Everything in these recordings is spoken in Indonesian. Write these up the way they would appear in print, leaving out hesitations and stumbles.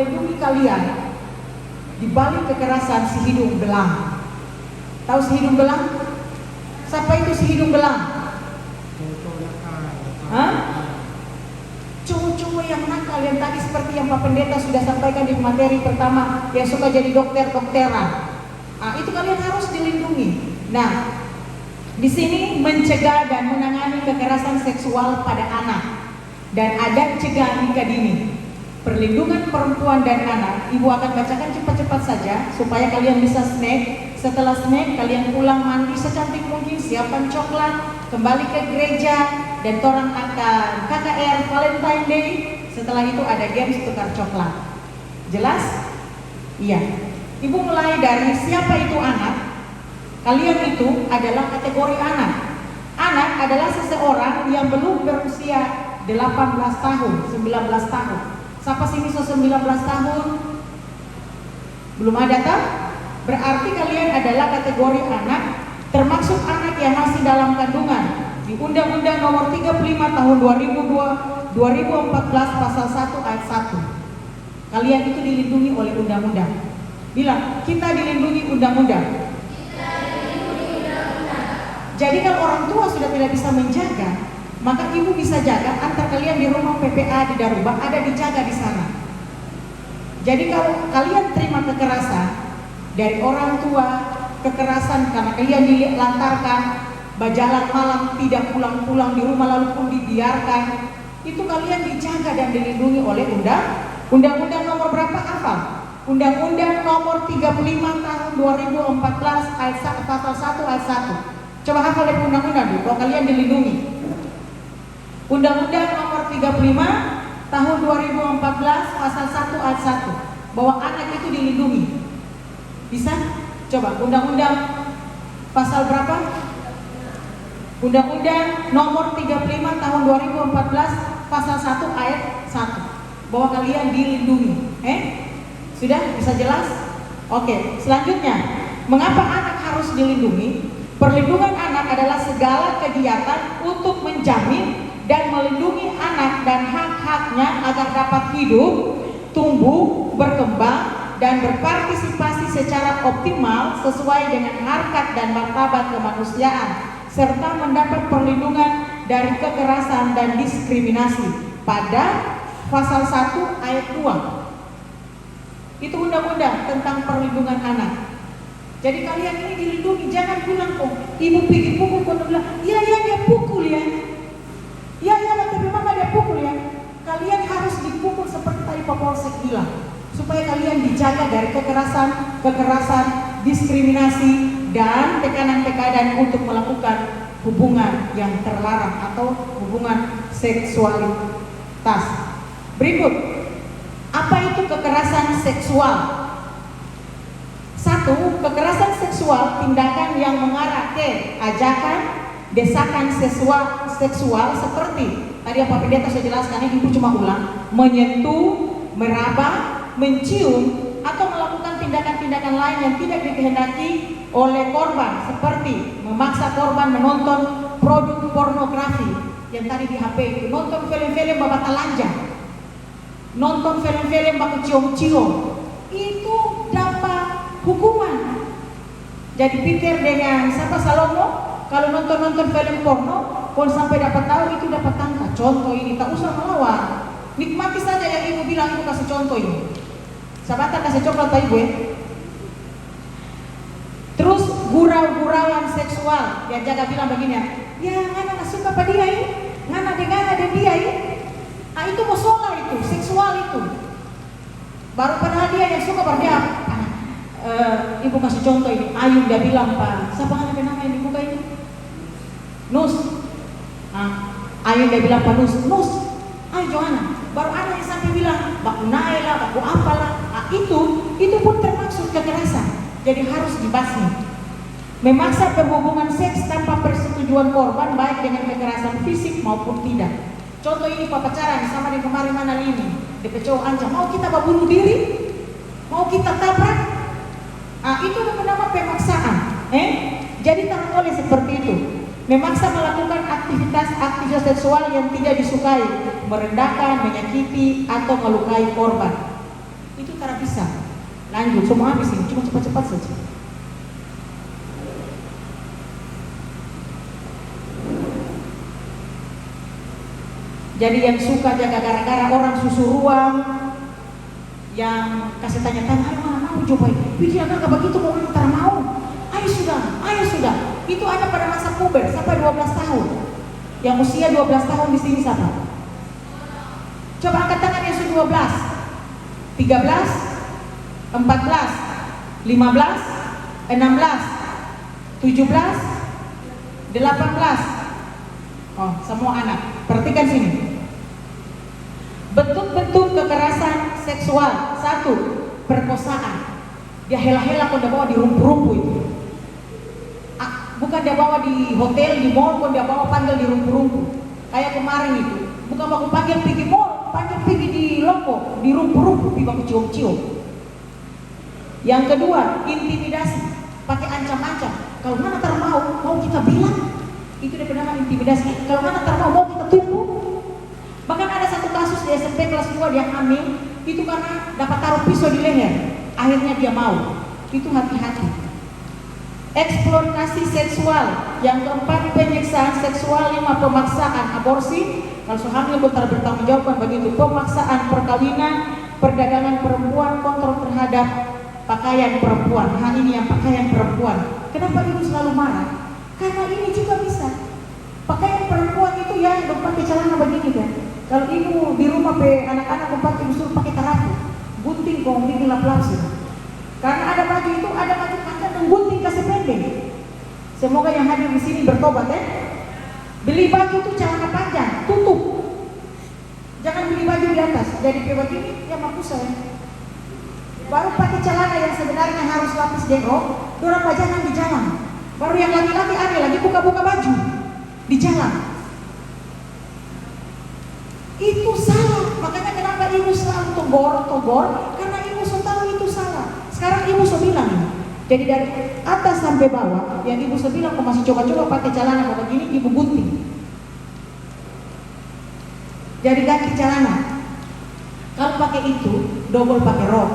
melindungi kalian di balik kekerasan si hidung belang. Tahu si hidung belang? Siapa itu si hidung belang? Hah? Cowok-cowok yang nakal yang tadi seperti yang Pak Pendeta sudah sampaikan di materi pertama, yang suka jadi dokteran. Itu kalian harus dilindungi. Nah, di sini mencegah dan menangani kekerasan seksual pada anak dan ada cegah nikah dini. Perlindungan perempuan dan anak, ibu akan bacakan cepat-cepat saja supaya kalian bisa snack. Setelah snack, kalian pulang mandi secantik mungkin, siapkan coklat, kembali ke gereja, dan orang akan KKR Valentine Day. Setelah itu ada games tukar coklat. Jelas? Iya. Ibu mulai dari siapa itu anak. Kalian itu adalah kategori anak. Anak adalah seseorang yang belum berusia 18 tahun, 19 tahun. Siapa sini 19 tahun? Belum ada tak? Berarti kalian adalah kategori anak, termasuk anak yang masih dalam kandungan. Di Undang-Undang Nomor 35 Tahun 2014 Pasal 1 Ayat 1. Kalian itu dilindungi oleh undang-undang. Bilang, kita dilindungi undang-undang. Jadi kalau orang tua sudah tidak bisa menjaga, maka ibu bisa jaga antar kalian di rumah PPA di Daruba, ada dijaga di sana. Jadi kalau kalian terima kekerasan dari orang tua, kekerasan karena kalian dilantarkan, berjalan malam tidak pulang-pulang di rumah lalu pun dibiarkan, itu kalian dijaga dan dilindungi oleh Undang-Undang nomor berapa hafal? Undang-Undang nomor 35 tahun 2014 ayat 1, pasal 1 ayat 1. Coba hafal dari undang-undang dulu, kalau kalian dilindungi. Undang-Undang nomor 35 tahun 2014 pasal 1 ayat 1, bahwa anak itu dilindungi. Bisa? Coba undang-undang pasal berapa? Undang-Undang nomor 35 tahun 2014 pasal 1 ayat 1, bahwa kalian dilindungi. Sudah bisa jelas? Oke, selanjutnya, mengapa anak harus dilindungi? Perlindungan anak adalah segala kegiatan untuk menjamin dan melindungi anak dan hak-haknya agar dapat hidup, tumbuh, berkembang, dan berpartisipasi secara optimal sesuai dengan harkat dan martabat kemanusiaan, serta mendapat perlindungan dari kekerasan dan diskriminasi pada pasal 1 ayat 2. Itu undang-undang tentang perlindungan anak. Jadi kalian ini dilindungi, jangan bilang kok ibu pergi pukul, kau bilang iya dia pukul ya. Iya tapi mama dia pukul ya. Kalian harus dipukul seperti tadi Pak Polsek bilang, supaya kalian dijaga dari kekerasan, diskriminasi, dan tekanan-tekanan untuk melakukan hubungan yang terlarang atau hubungan seksualitas. Berikut, apa itu kekerasan seksual? 1. Kekerasan seksual, tindakan yang mengarah ke ajakan, desakan seksual seperti tadi Pak Pendeta sudah jelaskan, ibu cuma ulang, menyentuh, meraba, mencium, atau melakukan tindakan-tindakan lain yang tidak dikehendaki oleh korban, seperti memaksa korban menonton produk pornografi yang tadi di HP itu, nonton film-film babat telanjang, nonton film-film baku cium-cium, itu dapat hukuman. Jadi pikir dengan siapa Salomo, kalau nonton film porno, pun sampai dapat tahu itu dapat tangka. Contoh ini, tak usah melawan, nikmati saja yang ibu bilang, ibu kasih contoh ini. Sahabat kasih coklat pak ibu ya. Terus gurau-gurauan seksual, yang jaga bilang begini ya, ngana suka pada dia ini, ngana dengan dia ini. Itu musola itu, seksual itu. Baru padahal dia yang suka pada dia. Ibu kasih contoh ini, Ayu dia bilang pak, siapa kan ada nama yang dibuka ini? Nus. Ayu dia bilang pak Nus, ayo Johanna. Baru ada yang sampai bilang, baku naila, baku apalah. Itu pun termasuk kekerasan. Jadi harus dibasmi. Memaksa berhubungan seks tanpa persetujuan korban, baik dengan kekerasan fisik maupun tidak. Contoh ini pacaran sama di kemarin mana ini, di cowok ancam, mau kita bunuh diri, mau kita tabrak. Itu bernama pemaksaan. Jadi tak boleh seperti itu. Memaksa melakukan aktivitas seksual yang tidak disukai, merendahkan, menyakiti, atau melukai korban. itu cara bisa. Lanjut, semua habis ini, cuma cepat-cepat saja. Jadi yang suka jaga gara-gara orang susu ruang, yang kasih tanya-tanya, ayo mana mau coba, dia agak begitu mau minta mau, ayo sudah, itu ada pada masa puber sampai 12 tahun. Yang usia 12 tahun di sini siapa? Coba angkat tangan yang sudah 12, 13, 14, 15, 16, 17, 18. Oh, semua anak. Perhatikan sini. Bentuk-bentuk kekerasan seksual. 1. Perkosaan. Dia hela-hela kok dia bawa di rumpu-rumpu itu. Bukan dia bawa di hotel, di mall, kok dia bawa panggil di rumpu-rumpu. Kayak kemarin itu. Bukan aku panggil pergi mall, panggil pergi di Lombok, di rumpu-rumpu, pergi aku cium-cium. Yang kedua, intimidasi. Pakai ancam-ancam. Kalau mana mau kita bilang. Itu dia nama intimidasi. Kalau mana mau kita tumpuk. Bahkan ada satu kasus di SMP kelas 2 dia hamil, itu karena dapat taruh pisau di leher. Akhirnya dia mau. Itu hati-hati. Eksploitasi seksual. Yang keempat, penyiksaan seksual. 5, pemaksaan aborsi. Kalau hamil betul bertanggung jawab begitu. Pemaksaan perkawinan, perdagangan perempuan, kontrol terhadap pakaian perempuan. Ini yang pakaian perempuan. Kenapa ibu selalu marah? Karena ini juga bisa. Pakaian perempuan itu ya, dong pakai celana begini kan. Kalau ibu di rumah anak-anak pakai, ibu suruh pakai terapu, gunting kok, bikin lap-lap sih. Karena ada baju itu, ada baju panjang dan gunting kasih pendek. Semoga yang hadir di sini bertobat ya. Beli baju itu celana panjang, tutup. Jangan beli baju di atas. Jadi kayak begini, ya mampu saya. Baru pakai celana yang sebenarnya harus lapis jenggot, dorang pajangan di jalan. Baru yang laki-laki ada lagi buka-buka baju di jalan. Itu salah. Makanya kenapa ibu selalu togor? Karena ibu so tahu itu salah. Sekarang ibu so bilang. Jadi dari atas sampai bawah, yang ibu so bilang kok masih coba-coba pakai celana kayak begini, ibu gunting. Jadi ganti celana. Kalau pakai itu, double pakai rok.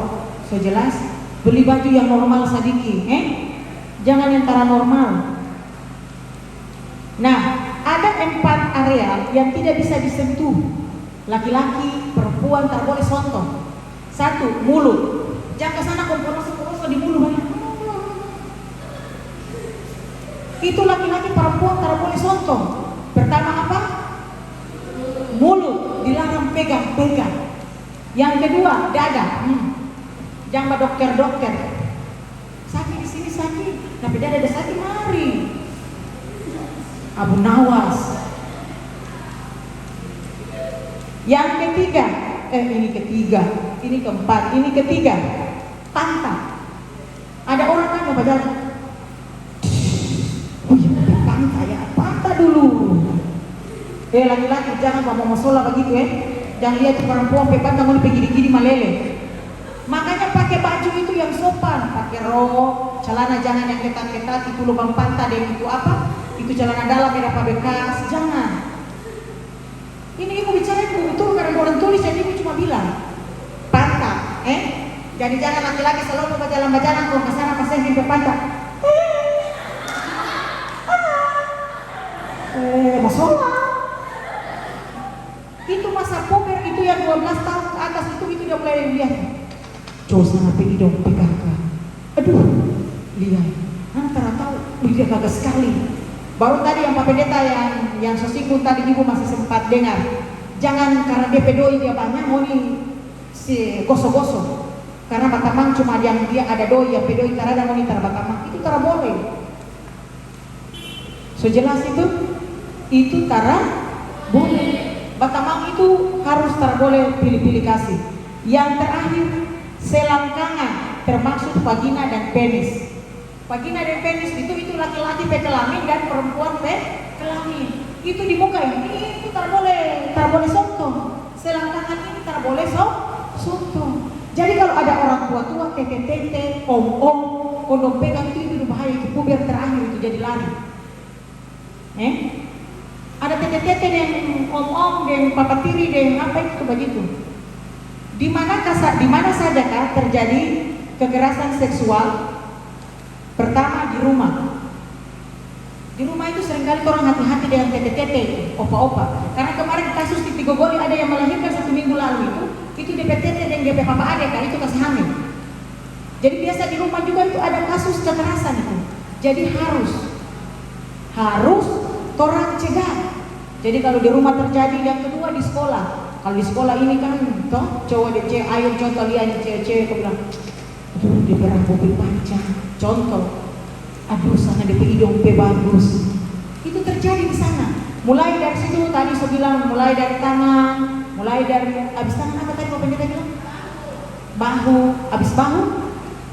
So jelas. Beli baju yang normal sedikit, jangan yang paranormal. Nah, ada 4 area yang tidak bisa disentuh. Laki-laki, perempuan tak boleh sontok. 1, mulut. Jangan kesana komporoso di mulut banyak. Itu laki-laki, perempuan tak boleh sontok. Pertama apa? Mulut, dilarang pegang. Yang kedua, dada. Jangan dokter. Sakit di sini sakit, tapi dia ada sakit mari. Abu Nawas. Yang ketiga, ini keempat, ini ketiga, pantat. Ada orang kan mau jalan, pantat ya, pantat dulu. Laki-laki jangan mau sholat begitu Jangan lihat perempuan pantat mau pergi gini malele. Makanya pakai baju itu yang sopan, pakai rok, celana jangan yang ketat-ketat, itu lubang pantat dan itu apa? Itu celana dalam yang apa bekas, jangan. Ini ibu bicara betul karena orang tulis, jadi ibu cuma bilang pantat, Jadi jangan laki-laki selalu berjalan-jalan kalau ke sana pasang di pantat. Masalah. Itu masa puber itu yang 12 tahun ke atas itu dia mulai lihat. Coba sana pergi dong PKK. Aduh, lihat. Antara tahu, dia gagal sekali. Baru tadi yang Pak Pendeta yang sosinggung tadi ibu masih sempat dengar. Jangan karena dia pedoi dia banyak mau nih si gosok-gosok. Karena batamang cuma yang dia ada doi yang pedoi karena mau nih batamang itu tara boleh. So jelas itu tara boleh. Batamang itu harus tara boleh pilih-pilih kasih. Yang terakhir selangkangan termasuk vagina dan penis. Vagina dan penis itu laki-laki kelamin dan perempuan kelamin. Itu di muka ini itu tak boleh sontong. Selangkangan ini tak boleh sontong. Jadi kalau ada orang tua tete, om, kondom pegang itu bahaya, itu puber terakhir itu jadi lari. Ada tete yang om, yang papa tiri, yang apa itu begitu. Di mana sajakah terjadi kekerasan seksual? Pertama, di rumah. Di rumah itu seringkali orang hati-hati dengan tete-tete, opa-opa. Karena kemarin kasus di Tigogoli ada yang melahirkan 1 minggu lalu itu DP tete dan DP papa adek kan itu kasih hamil. Jadi biasa di rumah juga itu ada kasus kekerasan itu. Jadi harus orang cegah. Jadi kalau di rumah terjadi, yang kedua di sekolah. Kalau di sekolah ini kan toh cowok dan cewek, ayo contoh lihat cewek-cewek aku bilang, aduh dia berang mobil panjang. Contoh, aduh sana DP hidung bagus. Itu terjadi di sana. Mulai dari situ tadi saya bilang, mulai dari tangan, mulai dari abis tangan apa tadi Bapak kita bilang? Bahu, abis bahu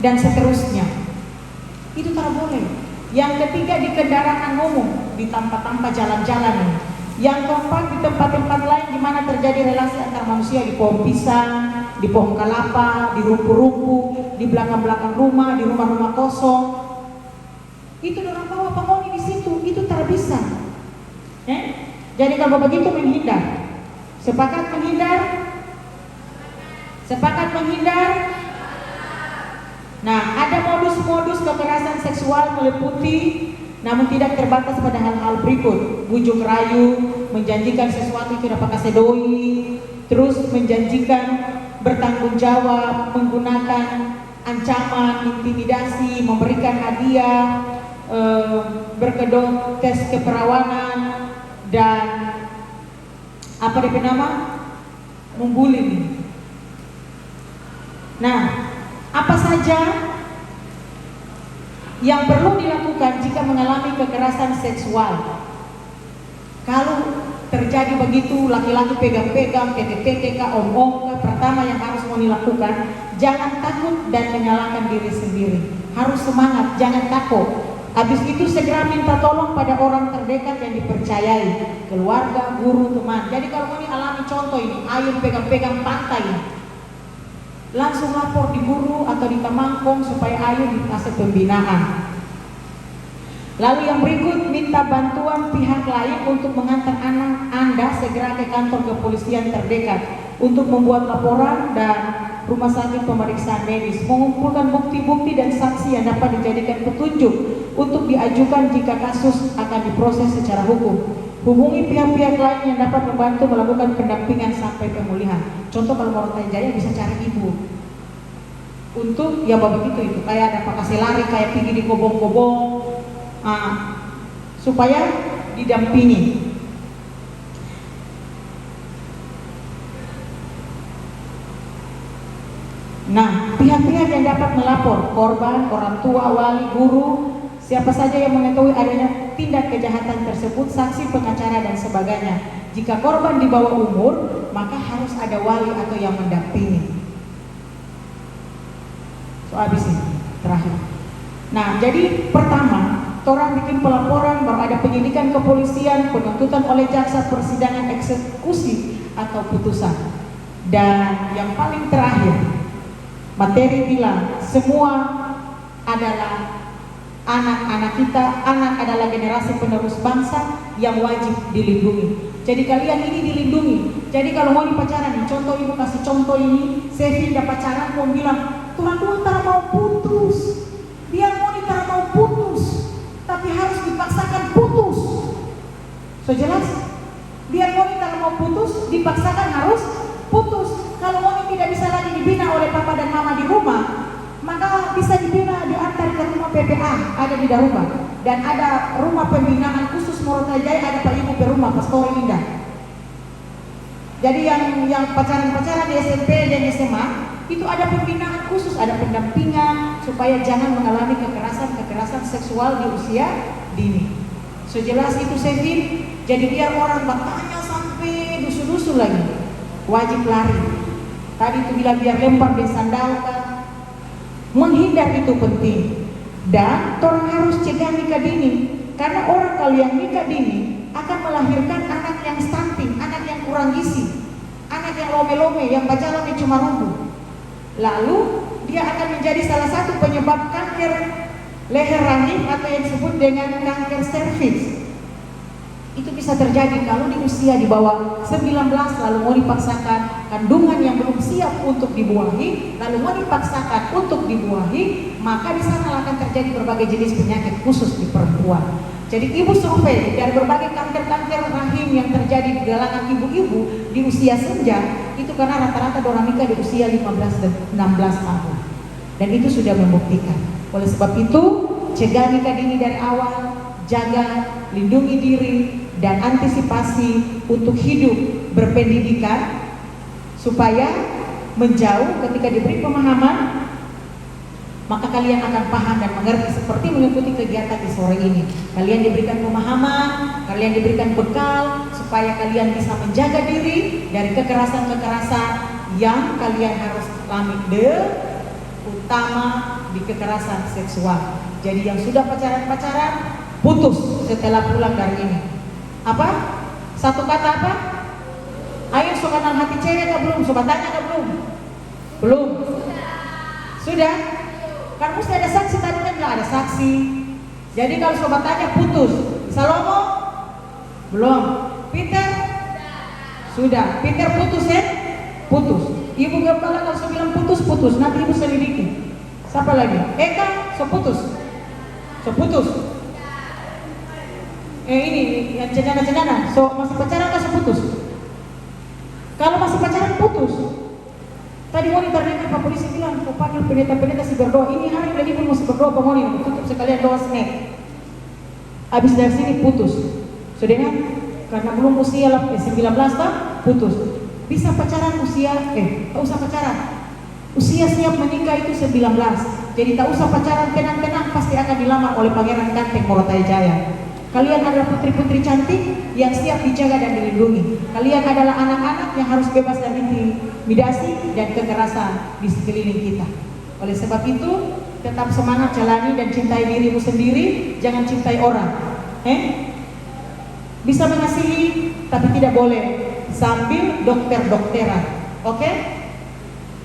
dan seterusnya. Itu tak boleh. Yang ketiga di kendaraan umum, di tampak-tampak jalan-jalan ini. Yang keempat di tempat-tempat lain di mana terjadi relasi antar manusia, di pohon pisang, di pohon kelapa, di rumput-rumput, di belakang-belakang rumah, di rumah-rumah kosong. Itu orang bawa pemoni di situ, itu tak bisa. Jadi kalau begitu menghindar. Sepakat menghindar? Sepakat menghindar? Nah, ada modus-modus kekerasan seksual meliputi, namun tidak terbatas pada hal-hal berikut: bujuk rayu, menjanjikan sesuatu itu dapat kasih doi, terus menjanjikan bertanggung jawab, menggunakan ancaman, intimidasi, memberikan hadiah, berkedok tes keperawanan, dan apa DP nama? Membuli. Nah, apa saja yang perlu dilakukan jika mengalami kekerasan seksual? Kalau terjadi begitu, laki-laki pegang-pegang, tete-tete, om-om, pertama yang harus mau dilakukan, jangan takut dan menyalahkan diri sendiri. Harus semangat, jangan takut. Habis itu segera minta tolong pada orang terdekat yang dipercayai, keluarga, guru, teman. Jadi kalau ini alami contoh ini, air pegang-pegang pantai, langsung lapor di guru atau di Tamangkong supaya ayo dikasih pembinaan. Lalu yang berikut, minta bantuan pihak lain untuk mengantar anak Anda segera ke kantor kepolisian terdekat untuk membuat laporan dan rumah sakit pemeriksaan medis, mengumpulkan bukti-bukti dan saksi yang dapat dijadikan petunjuk untuk diajukan jika kasus akan diproses secara hukum. Hubungi pihak-pihak lain yang dapat membantu melakukan pendampingan sampai pemulihan. Contoh kalau Morotai Jaya bisa cari ibu untuk ya begitu itu, kayak ada apa kasih lari, kayak pergi di kobong-kobong, supaya didampingi. Nah, pihak-pihak yang dapat melapor, korban, orang tua, wali, guru, siapa saja yang mengetahui adanya tindak kejahatan tersebut, saksi, pengacara, dan sebagainya. Jika korban di bawah umur, maka harus ada wali atau yang mendampingi. So, habis ini, terakhir. Nah, jadi pertama, orang bikin pelaporan, baru ada penyidikan kepolisian, penuntutan oleh jaksa, persidangan, eksekusi, atau putusan. Dan yang paling terakhir, materi bilang semua adalah anak-anak kita, anak adalah generasi penerus bangsa yang wajib dilindungi. Jadi kalian ini dilindungi. Jadi kalau mau pacaran, contoh ibu kasih contoh ini, Sevi dapat pacaran, mau bilang, Tuhan tak mau putus, biar mau tak mau putus, tapi harus dipaksakan putus. So jelas? Biar mau tak mau putus, dipaksakan harus putus. Kalau Moni tidak bisa lagi dibina oleh papa dan mama di rumah, maka bisa dibina diantar ke rumah PPA, ada di Daruba. Dan ada rumah pembinaan khusus Morotai Jaya, ada Pak Ibu Perumah, Pastori Indah. Jadi yang pacaran-pacaran di SMP dan SMA, itu ada pembinaan khusus, ada pendampingan, supaya jangan mengalami kekerasan seksual di usia dini. Sejelas itu Sevin, jadi biar orang bertanya sampai dusu-dusu lagi, wajib lari. Tadi itu bilang biar lempar dan sandalkan, menghindar itu penting. Dan orang harus cegah nikah dini, karena orang kalau yang nikah dini akan melahirkan anak yang stunting, anak yang kurang gizi, anak yang lome-lome, yang bajalannya cuma rumbu. Lalu dia akan menjadi salah satu penyebab kanker leher rahim atau yang disebut dengan kanker serviks. Itu bisa terjadi kalau di usia di bawah 19 lalu mau dipaksakan kandungan yang belum siap untuk dibuahi, lalu mau dipaksakan untuk dibuahi, maka di sana akan terjadi berbagai jenis penyakit khusus di perempuan. Jadi ibu survei dari berbagai kanker-kanker rahim yang terjadi di kalangan ibu-ibu di usia senja, itu karena rata-rata dorang nikah di usia 15 dan 16 tahun. Dan itu sudah membuktikan. Oleh sebab itu, cegah nikah dini dari awal, jaga, lindungi diri, dan antisipasi untuk hidup berpendidikan supaya menjauh ketika diberi pemahaman, maka kalian akan paham dan mengerti seperti mengikuti kegiatan di sore ini. Kalian diberikan pemahaman, kalian diberikan bekal supaya kalian bisa menjaga diri dari kekerasan-kekerasan yang kalian harus alami, terutama di kekerasan seksual. Jadi yang sudah pacaran-pacaran, putus setelah pulang dari ini. Apa? Satu kata apa? Ayo so kenal hati cewek kah belum? Sobat tanya kah belum? Belum? Sudah? Kan mesti ada saksi, tadi kan nggak ada saksi. Jadi kalau sobat tanya putus. Salomo? Belum. Peter? Sudah. Peter putus ya? Putus. Ibu Gembala kalau bilang putus, putus. Nanti ibu selidiki. Siapa lagi? Eka? So putus. So putus. Ini yang cendana-cendana. So masih pacaran kah so putus? Kalau masih pacaran putus. Tadi wanita dengar Pak Polisi bilang, kau panggil pendeta-pendeta si berdoa. Ini hari lagi pun mesti berdoa Pak Moni, tutup sekalian doa snack. Habis dari sini putus. Sudah kan? Karena belum usia 19 tahun, putus. Bisa pacaran usia, tak usah pacaran. Usia siap menikah itu 19. Jadi tak usah pacaran, tenang-tenang pasti akan dilamar oleh Pangeran Ganteng Morotai Jaya. Kalian adalah putri-putri cantik yang siap dijaga dan dilindungi. Kalian adalah anak-anak yang harus bebas dari intimidasi dan kekerasan di sekeliling kita. Oleh sebab itu, tetap semangat jalani dan cintai dirimu sendiri, jangan cintai orang. Bisa mengasihi, tapi tidak boleh sambil dokter-dokteran. Oke?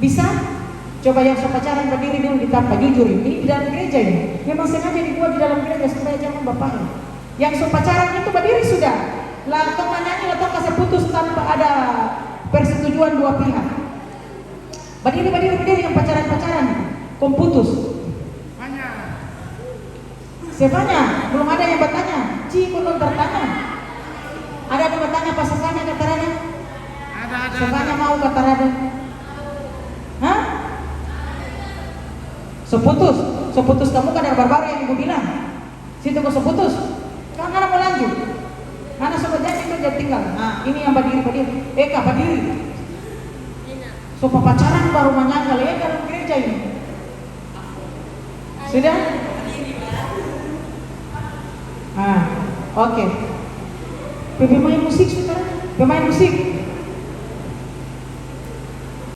Bisa? Coba yang so pacaran berdiri dulu ditampak, jujur ini di dalam gereja ini. Memang sengaja dibuat di dalam gereja supaya jangan bapaknya. Yang so pacaran itu berdiri sudah. Lah tong nyanyi lah tong kasih putus tanpa ada persetujuan dua pihak. Berdiri yang pacaran kom putus. Siapanya? Belum ada yang bertanya. Cikgu belum tertanya. Ada yang bertanya pas sesanya kata Rada? Ada. Sesanya mau kata Rada? Hah? Seputus kamu kan ada baru yang ibu bilang. Situ kok seputus. Kan anak mau lanjut. Anak sobat janji kerja tinggal. Nah, ini yang berdiri. Eka berdiri. So pacaran baru menyangkal ya dalam gereja ini. Sudah? Oke. Pemain musik sekarang. Pemain musik.